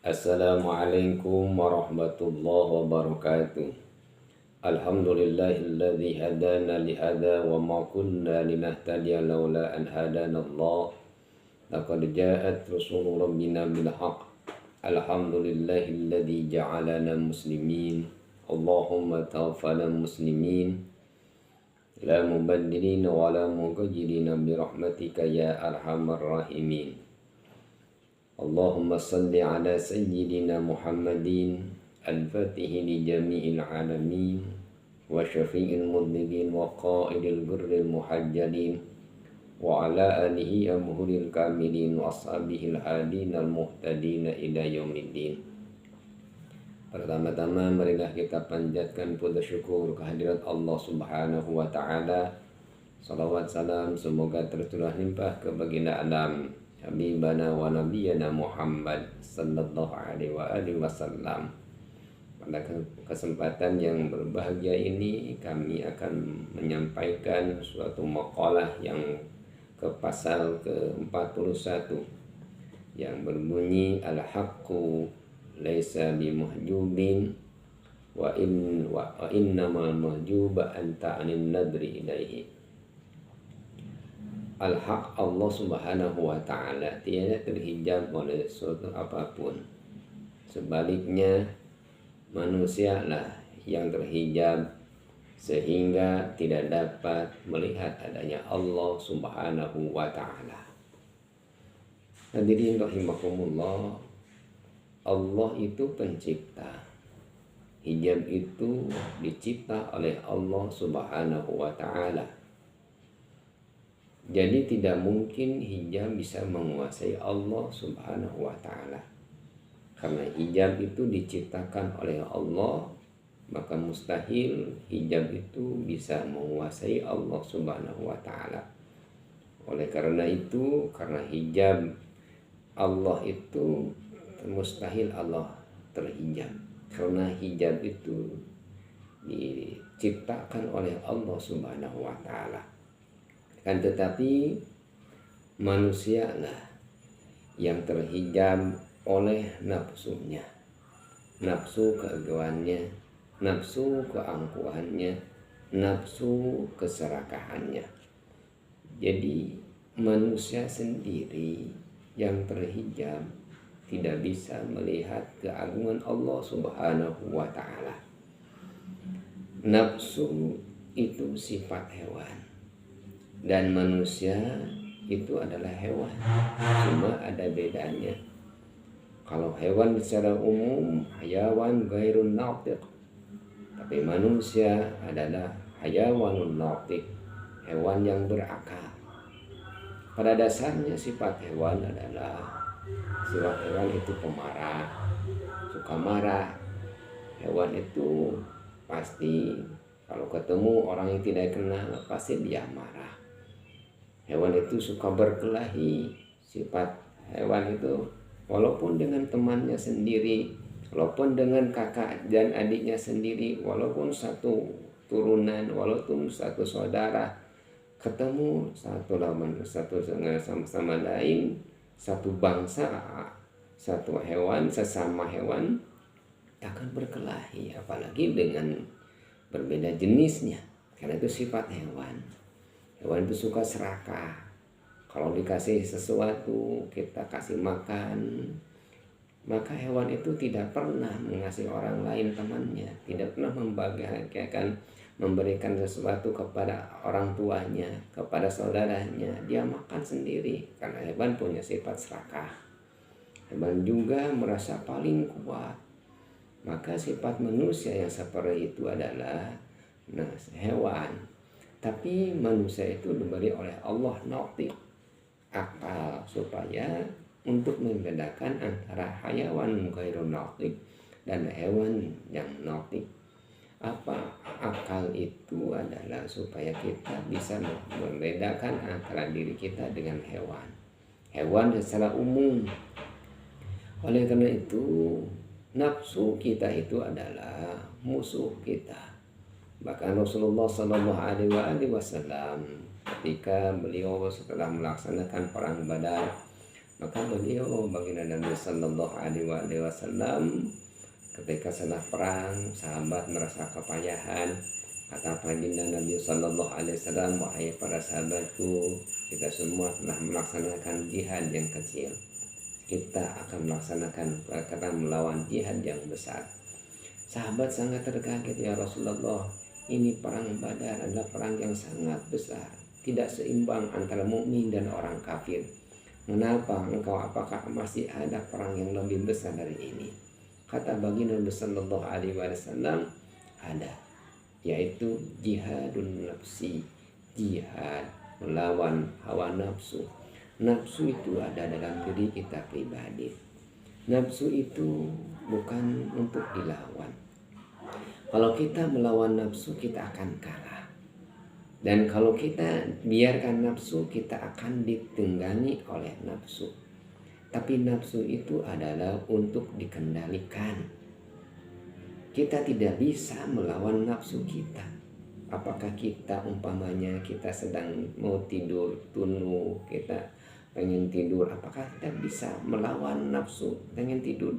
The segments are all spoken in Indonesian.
Assalamualaikum warahmatullahi wabarakatuh. Alhamdulillahilladzi hadana lihada wa ma kunna linahtadiya laula an hadanallah. Laqad ja'at rusulu rabbina bil haqq. Alhamdulillahilladzi ja'alana muslimin. Allahumma tawaffana muslimin. La mubaddilina wa la mughayyirina bi rahmatika ya arhamar rahimin. Allahumma salli ala sayyidina Muhammadin al-fatihi li jami'il alamin wa syafi'il mudnibin wa qa'idil gurril muhajjalin wa ala alihi amhuril kamilin wa ashabihil hadin al-muhtadin ila yaumiddin. Pertama-tama marilah kita panjatkan puji syukur kehadirat Allah Subhanahu wa taala. Salawat salam semoga tercurah limpah ke baginda Adam Habibana wa Nabiyana Muhammad sallallahu alaihi wa alihi wasallam. Pada kesempatan yang berbahagia ini kami akan menyampaikan suatu maqalah yang ke pasal ke-41 yang berbunyi al-haqqu laisa bimuhjubin wa innamal muhjuba anta anin nadri ilaihi. Al-haq Allah Subhanahu wa ta'ala tiada terhijab oleh suatu apapun. Sebaliknya manusialah yang terhijab sehingga tidak dapat melihat adanya Allah Subhanahu wa ta'ala. Hadirin rahimakumullah, Allah itu pencipta. Hijab itu dicipta oleh Allah Subhanahu wa ta'ala. Jadi tidak mungkin hijab bisa menguasai Allah Subhanahu wa ta'ala. Karena hijab itu diciptakan oleh Allah, maka mustahil hijab itu bisa menguasai Allah Subhanahu wa ta'ala. Oleh karena itu, karena hijab Allah itu mustahil Allah terhijab. Karena hijab itu diciptakan oleh Allah Subhanahu wa ta'ala. Kan tetapi manusialah yang terhijab oleh nafsunya, nafsu keegoannya, nafsu keangkuhannya, nafsu keserakahannya. Jadi manusia sendiri yang terhijab tidak bisa melihat keagungan Allah Subhanahu wa ta'ala. Nafsu itu sifat hewan dan manusia itu adalah hewan, cuma ada bedanya. Kalau hewan secara umum hayawan ghairun natiq, tapi manusia adalah hayawanun natiq, hewan yang berakal. Pada dasarnya sifat hewan adalah sifat hewan itu pemarah, suka marah. Hewan itu pasti kalau ketemu orang yang tidak kenal pasti dia marah. Hewan itu suka berkelahi. Sifat hewan itu walaupun dengan temannya sendiri, walaupun dengan kakak dan adiknya sendiri, walaupun satu turunan, walaupun satu saudara, ketemu satu lawan satu sama lain, satu bangsa, satu hewan, sesama hewan akan berkelahi, apalagi dengan berbeda jenisnya. Karena itu sifat hewan. Hewan itu suka serakah. Kalau dikasih sesuatu, kita kasih makan, maka hewan itu tidak pernah mengasihi orang lain temannya, tidak pernah membahagiakan, memberikan sesuatu kepada orang tuanya, kepada saudaranya. Dia makan sendiri karena hewan punya sifat serakah. Hewan juga merasa paling kuat. Maka sifat manusia yang seperti itu adalah hewan. Tapi manusia itu diberi oleh Allah natiq, akal, supaya untuk membedakan antara hayawan ghairun natiq dan hewan yang natiq. Apa akal itu adalah supaya kita bisa membedakan antara diri kita dengan hewan. Hewan secara umum. Oleh karena itu nafsu kita itu adalah musuh kita. Bahkan Rasulullah Sallallahu Alaihi Wasallam ketika beliau setelah melaksanakan perang Badar, Maka beliau baginda Nabi Sallallahu Alaihi Wasallam ketika sedang perang, sahabat merasa kepayahan. Kata baginda Nabi Sallallahu Alaihi Wasallam, wahai para sahabatku, kita semua telah melaksanakan jihad yang kecil. Kita akan melaksanakan kata melawan jihad yang besar. Sahabat sangat terkaget, ya Rasulullah, ini perang Badar adalah perang yang sangat besar, tidak seimbang antara mukmin dan orang kafir. Mengapa engkau, apakah masih ada perang yang lebih besar dari ini? Kata baginda Nabi Sallallahu Alaihi Wasallam, ada, yaitu jihadun nafsi, jihad melawan hawa nafsu. Nafsu itu ada dalam diri kita pribadi. Nafsu itu bukan untuk dilawan. Kalau kita melawan nafsu, kita akan kalah. Dan kalau kita biarkan nafsu, kita akan ditunggangi oleh nafsu. Tapi nafsu itu adalah untuk dikendalikan. Kita tidak bisa melawan nafsu kita. Apakah kita umpamanya kita sedang mau tidur tunduk, kita pengen tidur, apakah kita bisa melawan nafsu pengen tidur?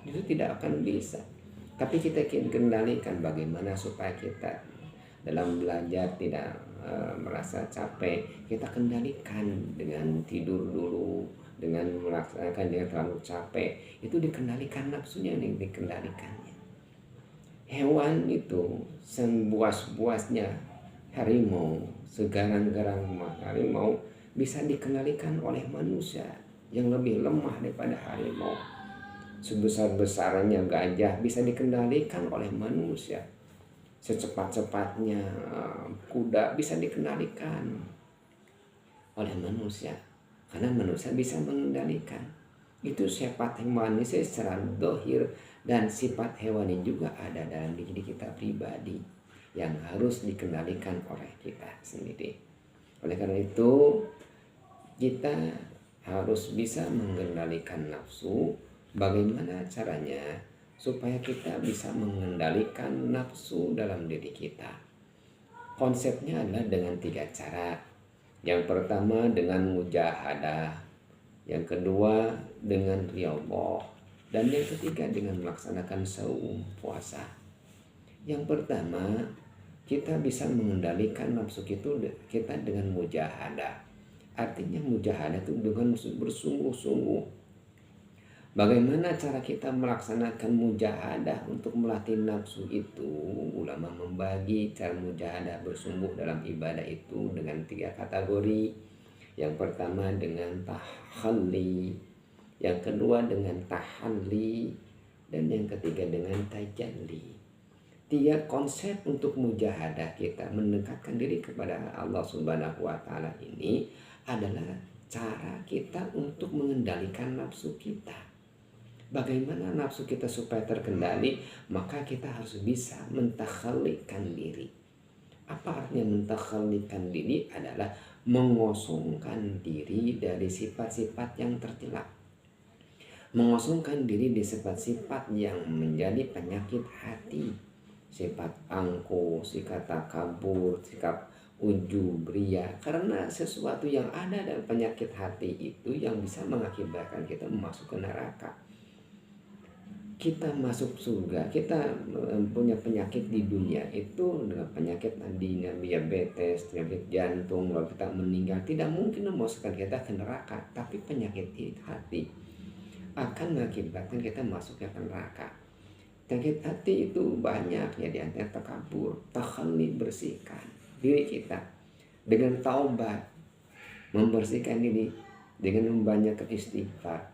Itu tidak akan bisa. Tapi kita kendalikan bagaimana supaya kita dalam belajar tidak merasa capek. Kita kendalikan dengan tidur dulu, dengan melaksanakan dia terlalu capek, itu dikendalikan nafsunya, nih dikendalikannya. Hewan itu sebuas-buasnya harimau, segarang-garang harimau bisa dikendalikan oleh manusia yang lebih lemah daripada harimau. Sebesar-besarnya gajah bisa dikendalikan oleh manusia. Secepat-cepatnya kuda bisa dikendalikan oleh manusia, karena manusia bisa mengendalikan. Itu sifat hewani secara dohir, dan sifat hewani juga ada dalam diri kita pribadi yang harus dikendalikan oleh kita sendiri. Oleh karena itu kita harus bisa mengendalikan nafsu. Bagaimana caranya supaya kita bisa mengendalikan nafsu dalam diri kita? Konsepnya adalah dengan 3 cara. Yang pertama dengan mujahadah, yang kedua dengan riyadhah, dan yang ketiga dengan melaksanakan saum, puasa. Yang pertama, kita bisa mengendalikan nafsu kita dengan mujahadah. Artinya mujahadah itu dengan bersungguh-sungguh. Bagaimana cara kita melaksanakan mujahadah untuk melatih nafsu itu? Ulama membagi cara mujahadah bersungguh dalam ibadah itu dengan 3 kategori. Yang pertama dengan tahalli, yang kedua dengan tahalli, dan yang ketiga dengan tajalli. 3 konsep untuk mujahadah kita mendekatkan diri kepada Allah Subhanahu wa Ta'ala ini adalah cara kita untuk mengendalikan nafsu kita. Bagaimana nafsu kita supaya terkendali? Maka kita harus bisa mentakhallikan diri. Apa artinya mentakhallikan diri? Adalah mengosongkan diri dari sifat-sifat yang tercela. Mengosongkan diri dari sifat-sifat yang menjadi penyakit hati. Sifat angkuh, sikap takabur, sikap ujub, ria. Karena sesuatu yang ada dalam penyakit hati itu yang bisa mengakibatkan kita masuk ke neraka. Kita masuk surga, kita punya penyakit di dunia itu dengan penyakit tadinya diabetes, penyakit jantung, lalu kita meninggal, tidak mungkin memasukkan kita ke neraka. Tapi penyakit hati akan mengakibatkan kita masuk ke neraka. Penyakit hati itu banyak ya, di antara takabur, takhalli, bersihkan diri kita dengan taubat, membersihkan diri dengan membanyakkan istighfar.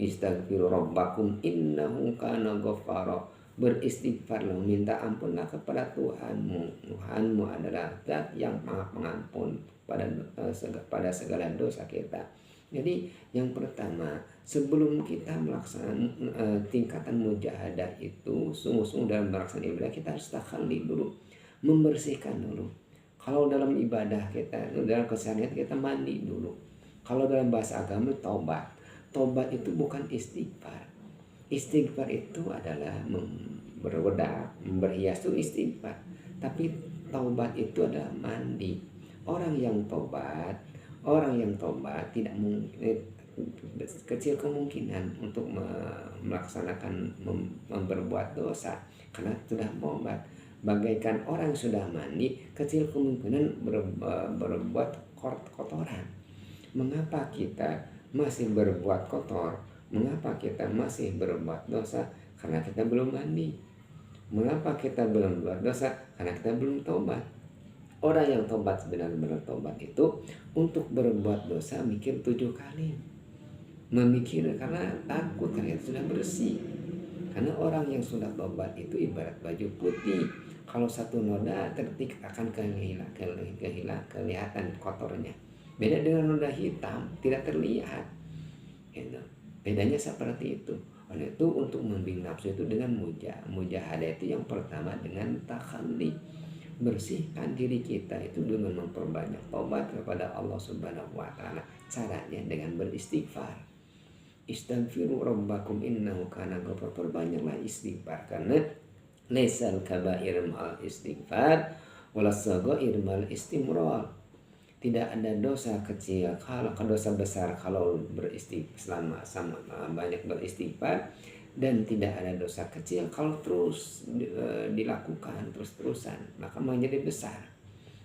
Istaghfiru rabbakum innahu kana ghaffara. Beristighfarlah, minta ampunlah kepada Tuhanmu. Tuhanmu adalah zat yang maha pengampun pada segala dosa kita. Jadi yang pertama, sebelum kita melaksanakan tingkatan mujahadah itu sungguh-sungguh dalam melaksanakan ibadah, kita harus takhalli dulu, membersihkan dulu. Kalau dalam ibadah kita, dalam keseharian kita mandi dulu. Kalau dalam bahasa agama taubat. Taubat itu bukan istighfar. Istighfar itu adalah berwedak, berhias itu istighfar. Tapi taubat itu adalah mandi. Orang yang taubat tidak mungkin, kecil kemungkinan untuk melaksanakan memperbuat dosa karena sudah tobat. Bagaikan orang sudah mandi, kecil kemungkinan berbuat kotoran. Mengapa kita masih berbuat kotor? Mengapa kita masih berbuat dosa? Karena kita belum mandi. Mengapa kita belum berbuat dosa? Karena kita belum tobat. Orang yang tobat, benar-benar tobat itu untuk berbuat dosa mikir 7 kali. Memikir karena takut, karena itu sudah bersih. Karena orang yang sudah tobat itu ibarat baju putih. Kalau satu noda tertik akan kelihatan kotornya. Beda dengan noda hitam, tidak terlihat. Bedanya seperti itu. Oleh itu untuk membina nafsu itu dengan mujahadah itu yang pertama dengan takhalli. Bersihkan diri kita itu dengan memperbanyak tobat kepada Allah Subhanahu wa taala. Caranya dengan beristighfar. Istaghfiru rabbakum innahu kana ghafar. Perbanyaklah istighfar karena laisal kabair mal istighfar walas saghair mal istimrar. Tidak ada dosa kecil kalau dosa besar kalau beristighfar sama banyak beristighfar, dan tidak ada dosa kecil kalau terus dilakukan terus-terusan maka menjadi besar.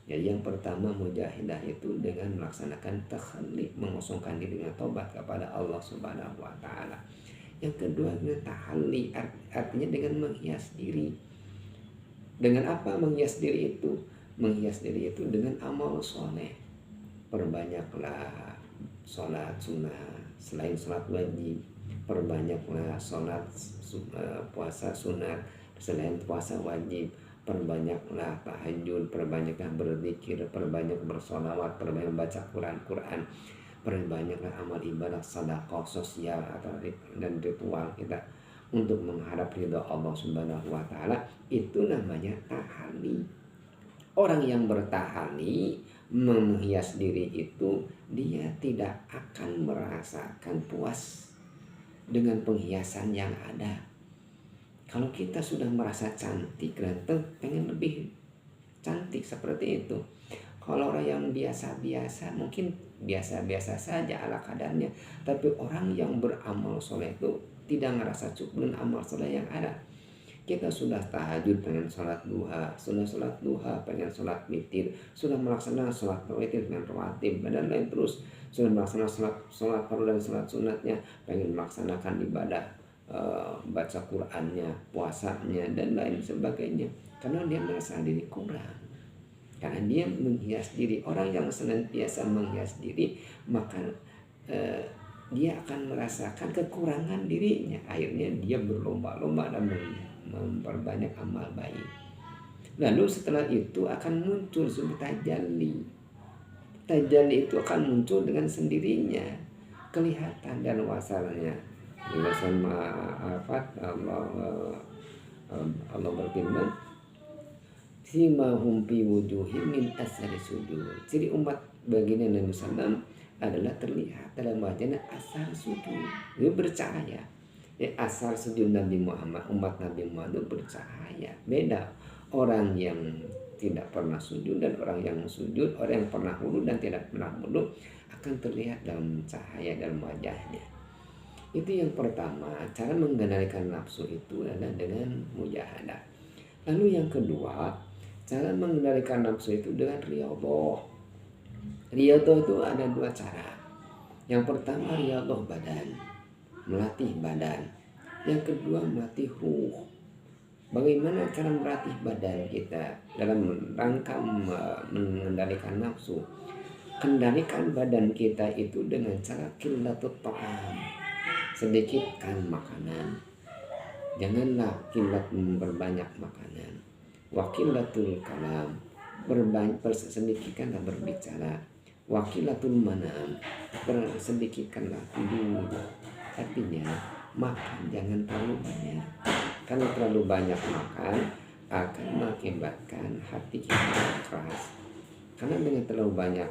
Jadi yang pertama mujahidah itu dengan melaksanakan takhalli, mengosongkan diri dengan tobat kepada Allah Subhanahu wa taala. Yang kedua dengan tahalli, artinya dengan menghias diri. Dengan apa menghias diri itu? Menghias diri itu dengan amal soleh. Perbanyaklah sholat sunnah selain sholat wajib. Perbanyaklah sholat puasa sunat selain puasa wajib. Perbanyaklah tahajud, perbanyaklah berzikir, perbanyak bersolawat, perbanyak baca Quran, perbanyaklah amal ibadah, sedekah sosial dan ritual kita untuk mengharap ridha Allah Subhanahu wa taala. Itu namanya tahalli. Orang yang bertahalli menghias diri itu dia tidak akan merasakan puas dengan penghiasan yang ada. Kalau kita sudah merasa cantik, ganteng, pengen lebih cantik seperti itu. Kalau orang yang biasa-biasa, mungkin biasa-biasa saja ala kadarnya. Tapi orang yang beramal soleh itu tidak merasa cukup dengan amal soleh yang ada. Kita sudah tahajud pengen sholat duha, sudah sholat duha pengen sholat witir, sudah melaksanakan sholat witir dengan rawatib dan lain terus, sudah melaksanakan sholat fardu dan sholat sunatnya, pengen melaksanakan ibadah baca Qurannya, puasanya dan lain sebagainya, karena dia merasa diri kurang, karena dia menghias diri. Orang yang senantiasa menghias diri maka dia akan merasakan kekurangan dirinya, akhirnya dia berlomba-lomba dan memperbanyak amal baik. Lalu setelah itu akan muncul tajalli. Tajalli itu akan muncul dengan sendirinya, kelihatan dan wasalnya. Jelasan ma'afat Allah berfirman, simahum fi wujuhim min asari sujud. Ciri umat baginda Nabi sallam adalah terlihat dalam wajahnya asar sujud. Dia bercahaya. Asar sujud Nabi Muhammad, umat Nabi Muhammad bercahaya. Beda orang yang tidak pernah sujud dan orang yang sujud. Orang yang pernah wudu dan tidak pernah wudu akan terlihat dalam cahaya dalam wajahnya. Itu yang pertama, cara mengendalikan nafsu itu adalah dengan mujahadah. Lalu yang kedua, cara mengendalikan nafsu itu dengan riyadhah. Riyadhah itu ada dua cara. Yang pertama riyadhah badan, melatih badan. Yang kedua melatih ruh. Bagaimana cara melatih badan kita dalam rangka mengendalikan nafsu? Kendalikan badan kita itu dengan cara qillatul ta'am, sedikitkan makanan. Janganlah qilat berbanyak makanan. Wa qillatul kalam, sedikitkanlah berbicara. Wa qillatul manam, sedikitkanlah tidur. Artinya makan jangan terlalu banyak. Karena terlalu banyak makan akan mengakibatkan hati kita keras. Karena dengan terlalu banyak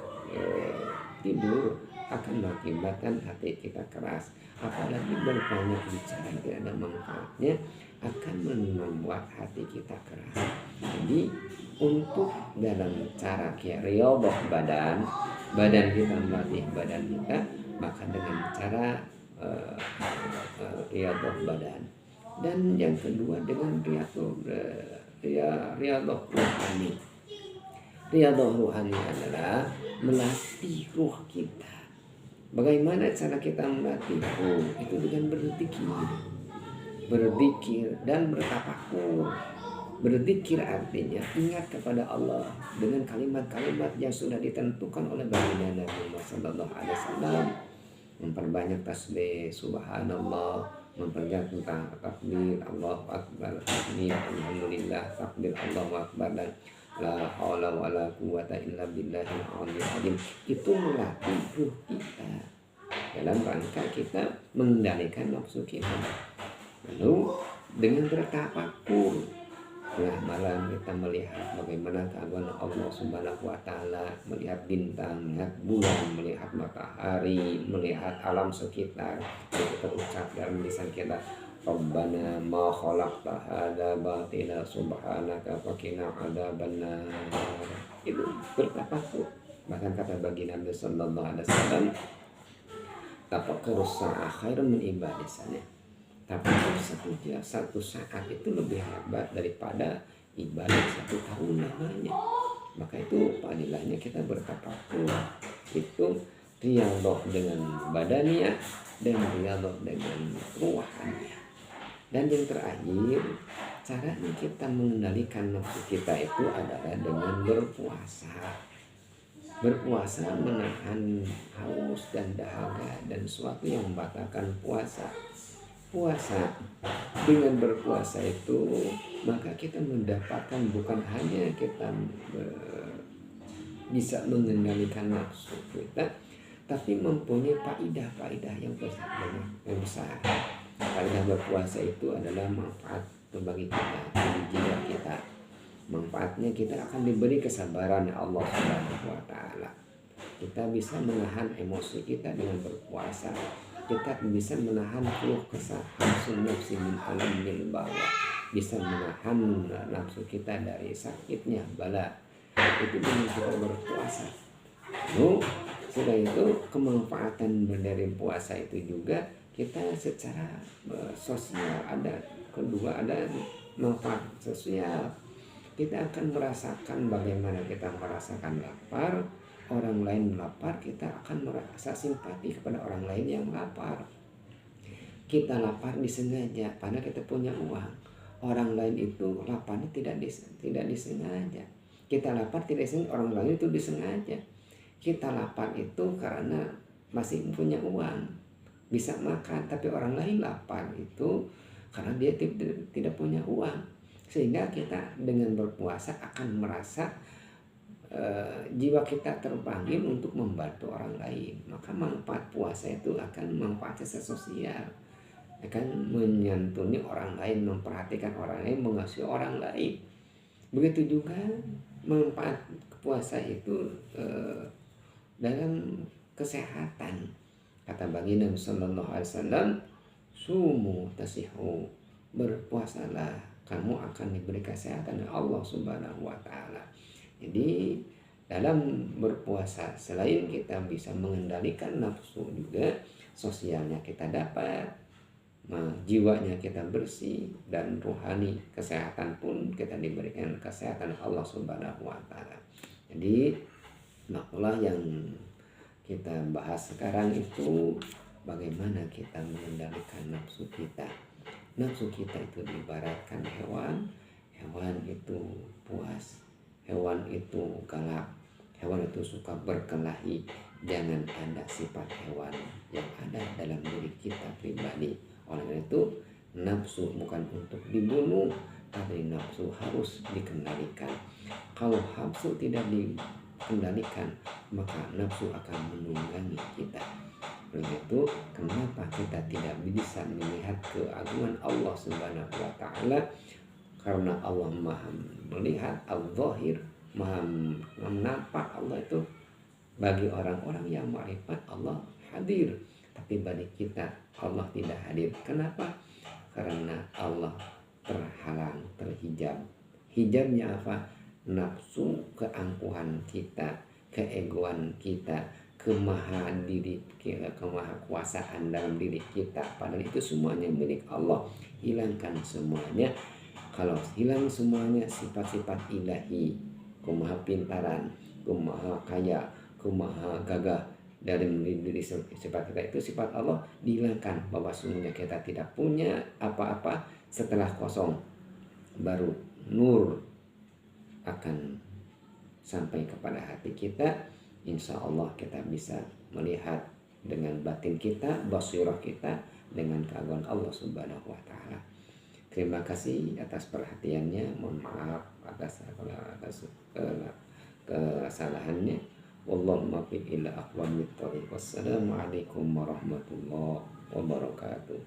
tidur akan mengakibatkan hati kita keras. Apalagi berbanyak bicara tidak ada manfaatnya akan membuat hati kita keras. Jadi untuk dalam cara riyadhah badan kita melatih badan kita, maka dengan cara riyadhah badan. Dan yang kedua dengan riyadhah ruhani. Riyadhah ruhani adalah melatih ruh kita. Bagaimana cara kita melatih ruh? Itu dengan berzikir dan bertafakur. Berzikir artinya ingat kepada Allah dengan kalimat-kalimat yang sudah ditentukan oleh baginda Nabi Muhammad sallallahu alaihi wasallam. Memperbanyak tasbih subhanallah, memperbanyak takbir Allahu akbar, tahmid alhamdulillah, takbir Allahu akbar, dan la haula wala quwata illa billahil aliyyil azim. Itu melatih ruh kita dalam rangka kita mengendalikan nafsu kita. Lalu dengan bertafakur, tengah malam kita melihat bagaimana keagungan Allah Subhanahu wa taala, melihat bintang, melihat bulan, melihat matahari, melihat alam sekitar. Kita ucap dalam lisan kita, Rabbana ma khalaqta hadza batila subhanaka faqina adzabannar. Itu bertafakur. Bahkan kata baginda Nabi sallallahu alaihi wasallam, tafakkurus sa'ah khairun min ibadah sana. Tapi satu saat itu lebih hebat daripada ibadah 1 tahun namanya. Maka itu fadilahnya kita bertafakur. Itu riyadhah dengan badannya dan riyadhah dengan ruhannya. Dan yang terakhir, caranya kita mengendalikan nafsu kita itu adalah dengan berpuasa. Berpuasa menahan haus dan dahaga dan sesuatu yang membatalkan puasa. Puasa, dengan berpuasa itu maka kita mendapatkan bukan hanya kita bisa mengendalikan nafsu kita, tapi mempunyai faidah yang besar. Faidah berpuasa itu adalah manfaat bagi kita, bagi jiwa kita. Manfaatnya kita akan diberi kesabaran Allah Subhanahu wa taala. Kita bisa menahan emosi kita dengan berpuasa. Kita bisa menahan keluh kesah nafsu min alamil bawah, bisa menahan nafsu kita dari sakitnya bala. Itu dengan kita berpuasa. Sudah itu kemanfaatan dari puasa itu juga kita secara sosial ada. Kedua ada manfaat sosial. Kita akan merasakan bagaimana kita merasakan lapar. Orang lain lapar, kita akan merasa simpati kepada orang lain yang lapar. Kita lapar disengaja, padahal kita punya uang. Orang lain itu laparnya tidak disengaja. Kita lapar tidak disengaja, orang lain itu disengaja. Kita lapar itu karena masih punya uang, bisa makan, tapi orang lain lapar itu karena dia tidak punya uang. Sehingga kita dengan berpuasa akan merasa jiwa kita terpanggil untuk membantu orang lain. Maka manfaat puasa itu akan manfaatnya sosial, akan menyantuni orang lain, memperhatikan orang lain, mengasihi orang lain. Begitu juga manfaat puasa itu dalam kesehatan. Kata baginda sallallahu alaihi wasallam, sumu tasihu, berpuasalah kamu akan diberi kesehatan oleh Allah Subhanahu wa taala. Jadi dalam berpuasa selain kita bisa mengendalikan nafsu, juga sosialnya kita dapat, jiwanya kita bersih, dan rohani kesehatan pun kita diberikan kesehatan Allah Subhanahu wa taala. Jadi makulah yang kita bahas sekarang itu bagaimana kita mengendalikan nafsu kita. Nafsu kita itu diibaratkan hewan. Hewan itu puas, hewan itu galak, hewan itu suka berkelahi. Jangan ada sifat hewan yang ada dalam diri kita pribadi. Oleh itu nafsu bukan untuk dibunuh, tapi nafsu harus dikendalikan. Kalau nafsu tidak dikendalikan, maka nafsu akan menunggangi kita. Oleh itu kenapa kita tidak bisa melihat keagungan Allah Subhanahu wa taala? Karena Allah Maha melihat al-zahir, Maha nampak. Allah itu bagi orang-orang yang ma'rifat Allah hadir, tapi bagi kita Allah tidak hadir. Kenapa? Karena Allah terhalang, terhijab. Hijabnya apa? Nafsu, keangkuhan kita, keegoan kita, kemahakuasaan dalam diri kita, padahal itu semuanya milik Allah. Hilangkan semuanya. Kalau hilang semuanya sifat-sifat ilahi, kumaha pintaran, kumaha kaya, kumaha gagah, dari diri sifat kita itu sifat Allah dihilangkan, bahwa sungguhnya kita tidak punya apa-apa. Setelah kosong baru nur akan sampai kepada hati kita. Insya Allah kita bisa melihat dengan batin kita, basirah kita, dengan keagungan Allah Subhanahu wa Ta'ala. Terima kasih atas perhatiannya. Mohon maaf atas kesalahannya. Wallahu muwaffiq ila aqwamit thoriq. Wassalamualaikum warahmatullahi wabarakatuh.